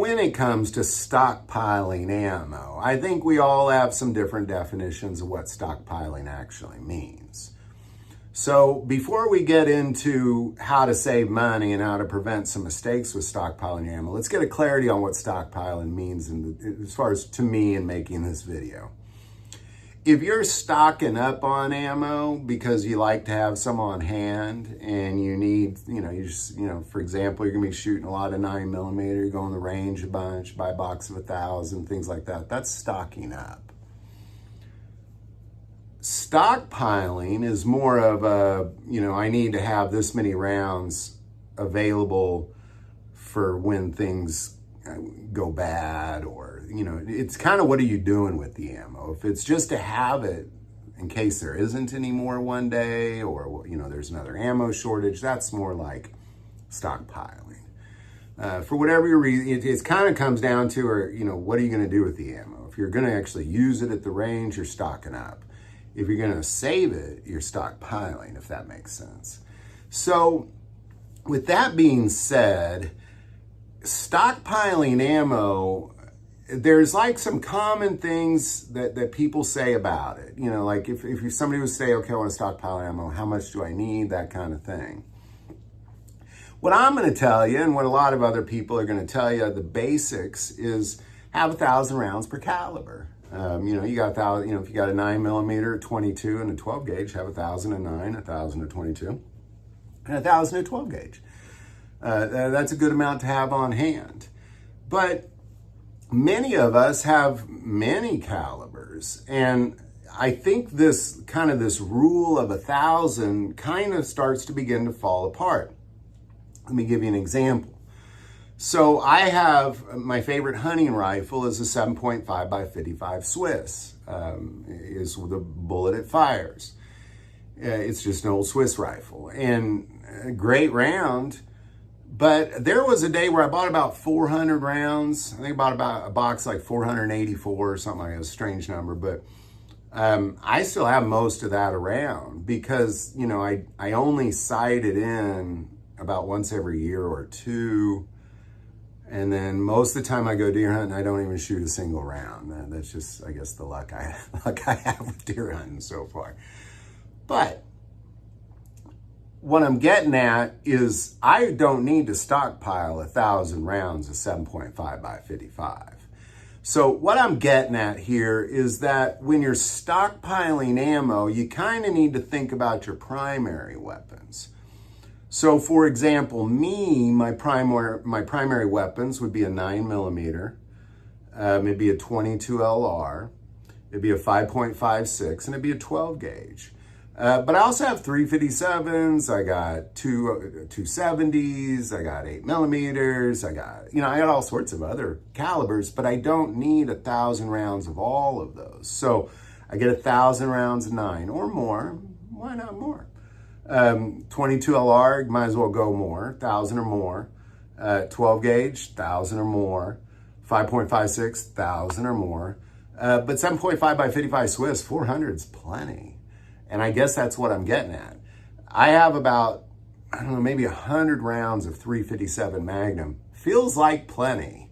when it comes to stockpiling ammo, I think we all have some different definitions of what stockpiling actually means. So before we get into how to save money and how to prevent some mistakes with stockpiling ammo, let's get a clarity on what stockpiling means as far as to me in making this video. If you're stocking up on ammo because you like to have some on hand and you need, for example, you're gonna be shooting a lot of 9mm, you go on the range a bunch, buy a box of 1,000, things like that, that's stocking up. Stockpiling is more of a, I need to have this many rounds available for when things go bad, or, it's kind of what are you doing with the ammo? If it's just to have it in case there isn't any more one day, or, there's another ammo shortage, that's more like stockpiling. For whatever reason, it kind of comes down to, what are you going to do with the ammo? If you're going to actually use it at the range, you're stocking up. If you're going to save it, you're stockpiling, if that makes sense. So with that being said, stockpiling ammo, there's like some common things that people say about it. Like if somebody would say, okay, I want to stockpile ammo, how much do I need? That kind of thing. What I'm going to tell you, and what a lot of other people are going to tell you, the basics is have 1,000 rounds per caliber. You got 1,000, if you got a 9mm, a 22, and a 12 gauge, have 1,000 a 9, 1,000 a 22, and 1,000 a 12 gauge. That's a good amount to have on hand. But many of us have many calibers, and I think this rule of 1,000 kind of starts to begin to fall apart. Let me give you an example. So I have, my favorite hunting rifle is a 7.5 by 55 Swiss, is the bullet it fires. It's just an old Swiss rifle, and a great round. But there was a day where I bought about 400 rounds. I think I bought about a box like 484 or something like that, a strange number. But I still have most of that around because, I only sight it in about once every year or two. And then most of the time I go deer hunting, I don't even shoot a single round. That's just, I guess, the luck I have with deer hunting so far. But what I'm getting at is I don't need to stockpile 1,000 rounds of 7.5 by 55. So what I'm getting at here is that when you're stockpiling ammo, you kind of need to think about your primary weapons. So for example, my primary weapons would be a 9mm, it'd be a 22 LR, it'd be a 5.56, and it'd be a 12 gauge. But I also have 357s, I got 270s, I got 8mm, I got all sorts of other calibers, but I don't need 1,000 rounds of all of those. So I get 1,000 rounds of 9 or more, why not more? 22 LR, might as well go more, 1,000 or more. 12 gauge, 1,000 or more. 5.56, 1,000 or more. But 7.5 by 55 Swiss, 400 is plenty. And I guess that's what I'm getting at. I have about, maybe 100 rounds of 357 Magnum. Feels like plenty.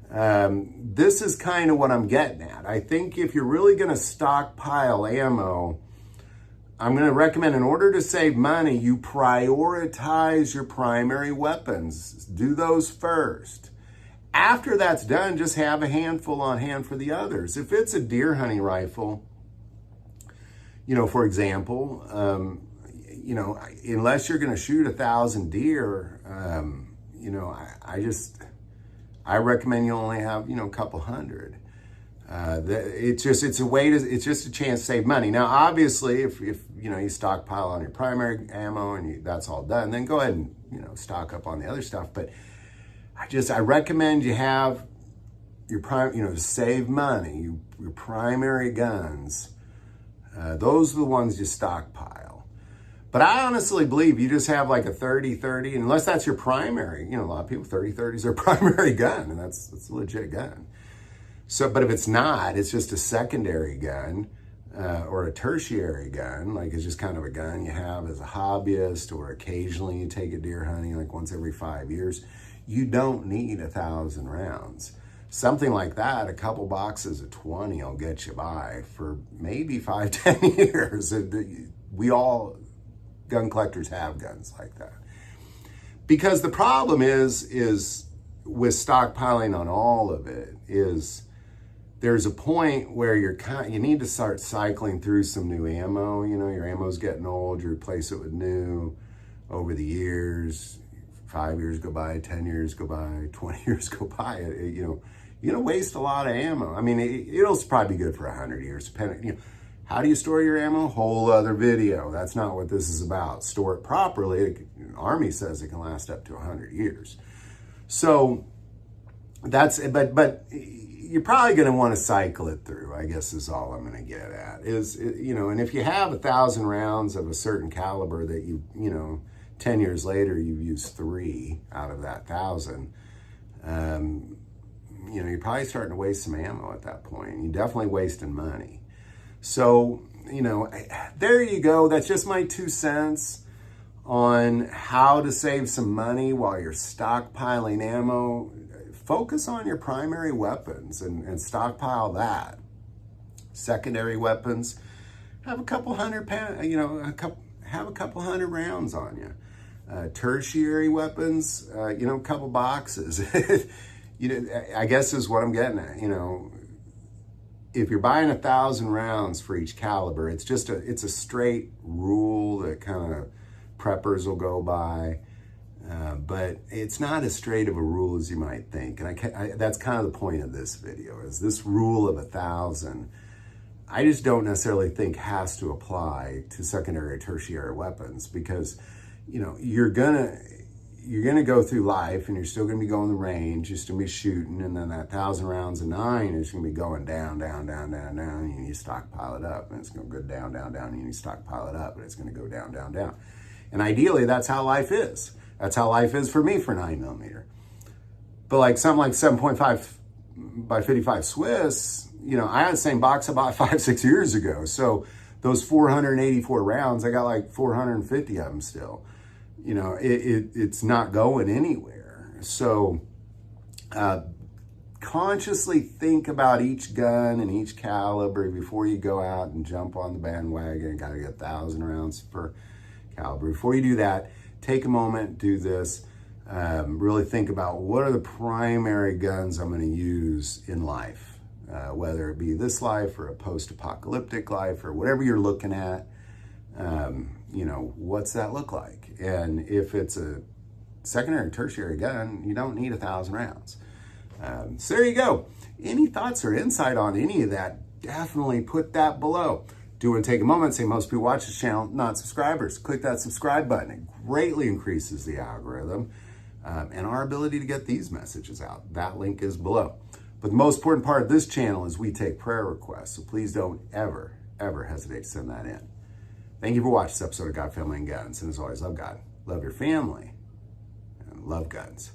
This is kind of what I'm getting at. I think if you're really going to stockpile ammo, I'm going to recommend, in order to save money, you prioritize your primary weapons. Do those first. After that's done, just have a handful on hand for the others. If it's a deer hunting rifle, for example, unless you're going to shoot 1,000 deer, I recommend you only have, a couple hundred. It's just a chance to save money. Now, obviously, if you stockpile on your primary ammo and that's all done, then go ahead and, stock up on the other stuff. But I recommend you have your to save money, your primary guns. Those are the ones you stockpile. But I honestly believe you just have like a 30-30, unless that's your primary. A lot of people, 30-30 is their primary gun, and that's a legit gun. So, but if it's not, it's just a secondary gun or a tertiary gun, like it's just kind of a gun you have as a hobbyist, or occasionally you take it deer hunting like once every 5 years. you don't need 1,000 rounds. Something like that, a couple boxes of 20 will get you by for maybe 5, 10 years. We all, gun collectors, have guns like that. Because the problem is with stockpiling on all of it, is there's a point where you need to start cycling through some new ammo. You know, your ammo's getting old, you replace it with new over the years. 5 years go by, 10 years go by, 20 years go by. You know, you're gonna waste a lot of ammo. I mean, it'll probably be good for 100 years, depending. You know, how do you store your ammo? Whole other video. That's not what this is about. Store it properly. The Army says it can last up to 100 years. So that's, but you're probably going to want to cycle it through, I guess is all I'm going to get at. You know, and if you have 1,000 rounds of a certain caliber that you know, 10 years later, you've used 3 out of that 1,000, you know, you're probably starting to waste some ammo at that point. You're definitely wasting money. So, you know, there you go. That's just my 2 cents on how to save some money while you're stockpiling ammo. Focus on your primary weapons and stockpile that. Secondary weapons, have a couple hundred you know, have a couple hundred rounds on you. Tertiary weapons, you know, a couple boxes. You know, I guess is what I'm getting at. You know, if you're buying 1,000 rounds for each caliber, it's a straight rule that kind of preppers will go by, but it's not as straight of a rule as you might think. And that's kind of the point of this video, is this rule of 1,000. I just don't necessarily think has to apply to secondary or tertiary weapons, because, you know, you're gonna go through life and you're still gonna be going the range, you're still gonna be shooting, and then that 1,000 rounds of 9 is gonna be going down, down, down, down, down, and you need to stockpile it up, and it's gonna go down, down, down, and you need to stockpile it up, and it's gonna go down, down, down. And ideally, that's how life is. That's how life is for me for 9mm. But like something like 7.5 by 55 Swiss, you know, I had the same box I bought 5, 6 years ago. So those 484 rounds, I got like 450 of them still. You know, it's not going anywhere. So consciously think about each gun and each caliber before you go out and jump on the bandwagon. Got to get 1,000 rounds per caliber. Before you do that, take a moment, do this. Really think about what are the primary guns I'm going to use in life, whether it be this life or a post-apocalyptic life or whatever you're looking at. You know, what's that look like? And if it's a secondary or tertiary gun, you don't need 1,000 rounds. So there you go. Any thoughts or insight on any of that, definitely put that below. Do want to take a moment and say most people watch this channel, not subscribers. Click that subscribe button. It greatly increases the algorithm and our ability to get these messages out. That link is below. But the most important part of this channel is we take prayer requests. So please don't ever, ever hesitate to send that in. Thank you for watching this episode of God, Family, and Guns. And as always, love God, love your family, and love guns.